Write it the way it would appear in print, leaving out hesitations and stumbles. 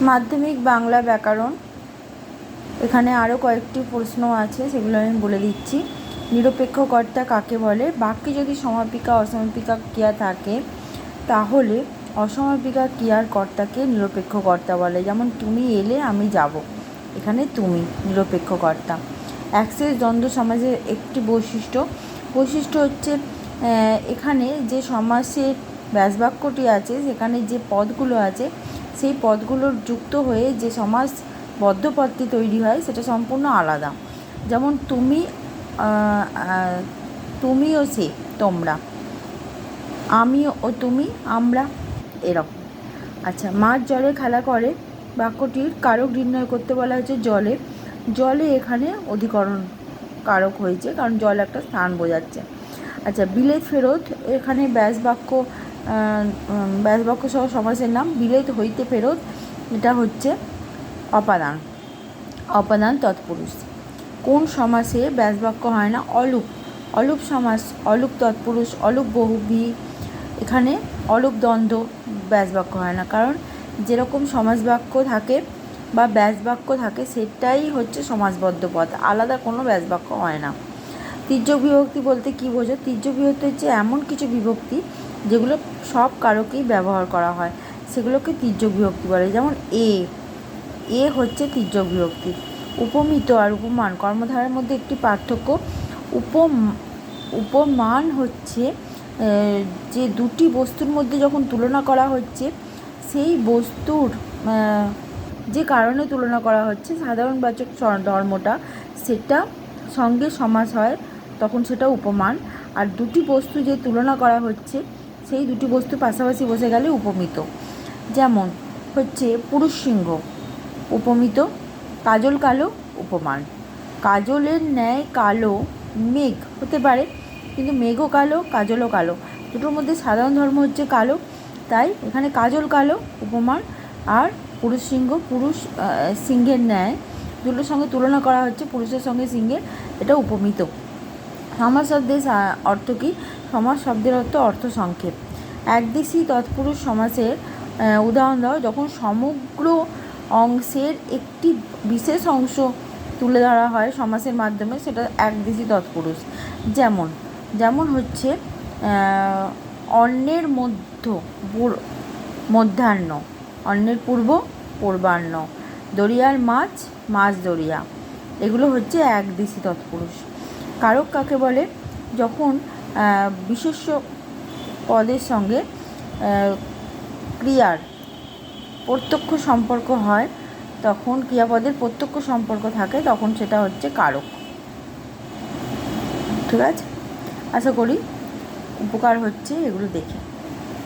মাধ্যমিক বাংলা ব্যাকরণ। এখানে আরও কয়েকটি প্রশ্ন আছে, সেগুলো আমি বলে দিচ্ছি। নিরপেক্ষ কর্তা কাকে বলে? বাক্যে যদি সমাপিকা অসমাপিকা ক্রিয়া থাকে তাহলে অসমাপিকা ক্রিয়ার কর্তাকে নিরপেক্ষ কর্তা বলে। যেমন তুমি এলে আমি যাব, এখানে তুমি নিরপেক্ষ কর্তা। অ্যাক্সেস দ্বন্দ্ব সমাজের একটি বৈশিষ্ট্য হচ্ছে এখানে যে সমাসের ব্যাসবাক্যটি আছে, সেখানে যে পদগুলো আছে সেই পদগুলোর যুক্ত হয়ে যে সমাস বদ্ধ পদটি তৈরি হয় সেটা সম্পূর্ণ আলাদা। যেমন তুমি ও সে, তোমরা, আমি ও তুমি, আমরা, এরকম। আচ্ছা, মাছ জলে খেলা করে বাক্যটির কারক নির্ণয় করতে বলা হয়েছে জলে এখানে অধিকরণ কারক হয়েছে, কারণ জল একটা স্থান বোঝাচ্ছে। আচ্ছা, বিলেত ফেরত, এখানে ব্যাসবাক্য সহ সমাসের নাম। বিলেত হইতে ফেরত, এটা হচ্ছে অপাদান তৎপুরুষ। কোন সমাসে ব্যাসবাক্য হয় না? অলুপ সমাস, অলুপ তৎপুরুষ, অলুপ বহুব্রীহি। এখানে অলুপ দ্বন্দ্ব, ব্যাসবাক্য হয় না, কারণ যেরকম সমাসবাক্য থাকে বা ব্যাসবাক্য থাকে সেটাই হচ্ছে সমাসবদ্ধ পদ, আলাদা কোনো ব্যাসবাক্য হয় না। তির্যক বিভক্তি বলতে কী বোঝো? তির্যক বিভক্তি হচ্ছে এমন কিছু বিভক্তি যেগুলো সব কারকেই ব্যবহার করা হয়, সেগুলোকে তির্যক বিভক্তি বলে। যেমন এ হচ্ছে তির্যক বিভক্তি। উপমিত আর উপমান কর্মধারার মধ্যে একটি পার্থক্য। উপমান হচ্ছে যে দুটি বস্তুর মধ্যে যখন তুলনা করা হচ্ছে, সেই বস্তুর যে কারণে তুলনা করা হচ্ছে, সাধারণবাচক ধর্মটা সেটা সঙ্গে সমাস হয়, তখন সেটা উপমান। আর দুটি বস্তু যে তুলনা করা হচ্ছে সেই দুটি বস্তু পাশাপাশি বসে গেলে উপমিত। যেমন হচ্ছে পুরুষ সিংহ উপমিত, কাজল কালো উপমান। কাজলের ন্যায় কালো মেঘ হতে পারে, কিন্তু মেঘও কালো, কাজলও কালো, দুটোর মধ্যে সাধারণ ধর্ম হচ্ছে কালো, তাই এখানে কাজল কালো উপমান। আর পুরুষ সিংহের ন্যায়, দুটোর সঙ্গে তুলনা করা হচ্ছে, পুরুষের সঙ্গে সিংহের, এটা উপমিত। সমাস শব্দের অর্থ কী? সমাস শব্দের অর্থ সংক্ষেপ। একদেশী তৎপুরুষ সমাসের উদাহরণ দাও। যখন সমগ্র অংশের একটি বিশেষ অংশ তুলে ধরা হয় সমাসের মাধ্যমে, সেটা একদেশী তৎপুরুষ। যেমন হচ্ছে অন্যের মধ্যাহ্ন, অন্যের পূর্ব পূর্বাহ্ন, দরিয়ার মাছ দরিয়া, এগুলো হচ্ছে একদেশী তৎপুরুষ। কারক কাকে বলে? যখন বিশেষ্য পদের সঙ্গে ক্রিয়ার প্রত্যক্ষ সম্পর্ক হয়, তখন ক্রিয়াপদের প্রত্যক্ষ সম্পর্ক থাকে, তখন সেটা হচ্ছে কারক। ঠিক আছে, আশা করি উপকার হচ্ছে এগুলো দেখে।